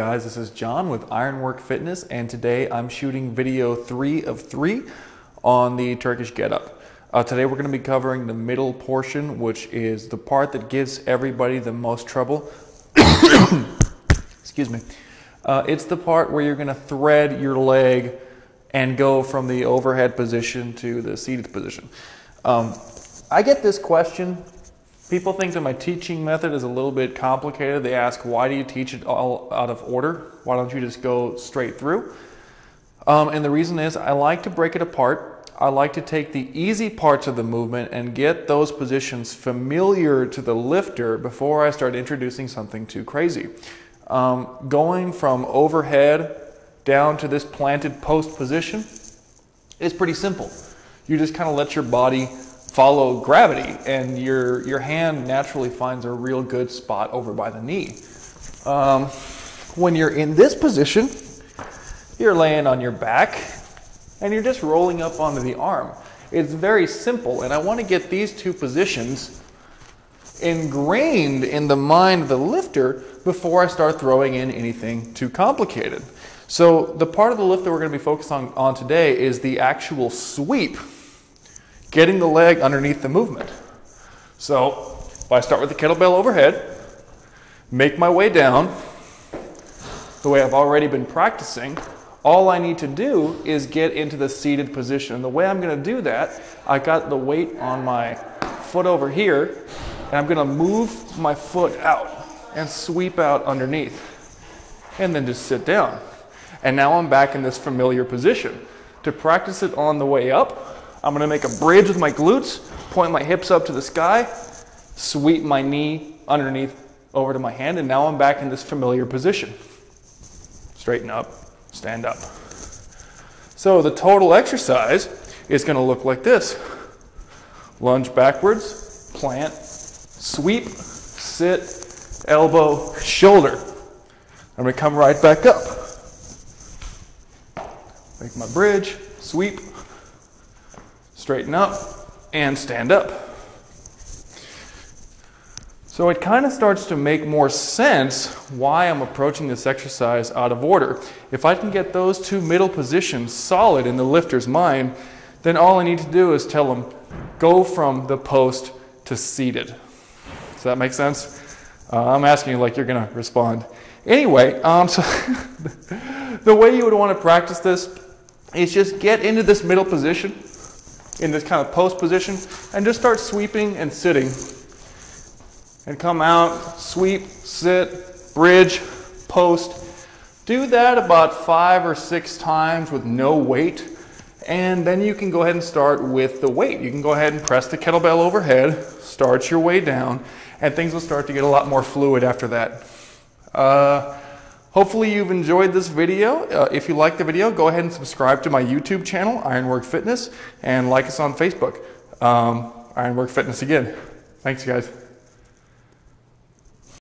guys, this is John with Ironwork Fitness, and today I'm shooting video 3 of 3 on the Turkish get-up. Today we're going to be covering the middle portion, which is the part that gives everybody the most trouble. Excuse me. It's the part where you're going to thread your leg and go from the overhead position to the seated position. I get this question. People think that my teaching method is a little bit complicated. They ask, why do you teach it all out of order? Why don't you just go straight through? And the reason is I like to break it apart. I like to take the easy parts of the movement and get those positions familiar to the lifter before I start introducing something too crazy. Going from overhead down to this planted post position is pretty simple. You just kind of let your body follow gravity, and your hand naturally finds a real good spot over by the knee. When you're in this position, you're laying on your back and you're just rolling up onto the arm. It's very simple, and I want to get these two positions ingrained in the mind of the lifter before I start throwing in anything too complicated. So the part of the lift that we're going to be focused on today is the actual sweep, getting the leg underneath the movement. So if I start with the kettlebell overhead, make my way down the way I've already been practicing, all I need to do is get into the seated position. And the way I'm going to do that, I got the weight on my foot over here, and I'm going to move my foot out and sweep out underneath, and then just sit down. And now I'm back in this familiar position. To practice it on the way up, I'm going to make a bridge with my glutes, point my hips up to the sky, sweep my knee underneath over to my hand, and now I'm back in this familiar position. Straighten up, stand up. So the total exercise is going to look like this. Lunge backwards, plant, sweep, sit, elbow, shoulder. I'm going to come right back up. Make my bridge, sweep, straighten up, and stand up. So it kind of starts to make more sense why I'm approaching this exercise out of order. If I can get those two middle positions solid in the lifter's mind, then all I need to do is tell them, go from the post to seated. Does that make sense? I'm asking you like you're going to respond. Anyway, so the way you would want to practice this is just get into this middle position, in this kind of post position, and just start sweeping and sitting. And come out, sweep, sit, bridge, post. Do that about 5 or 6 times with no weight, and then you can go ahead and start with the weight. You can go ahead and press the kettlebell overhead, start your way down, and things will start to get a lot more fluid after that. Hopefully you've enjoyed this video. If you like the video, go ahead and subscribe to my YouTube channel, Ironwork Fitness, and like us on Facebook. Ironwork Fitness again. Thanks, guys.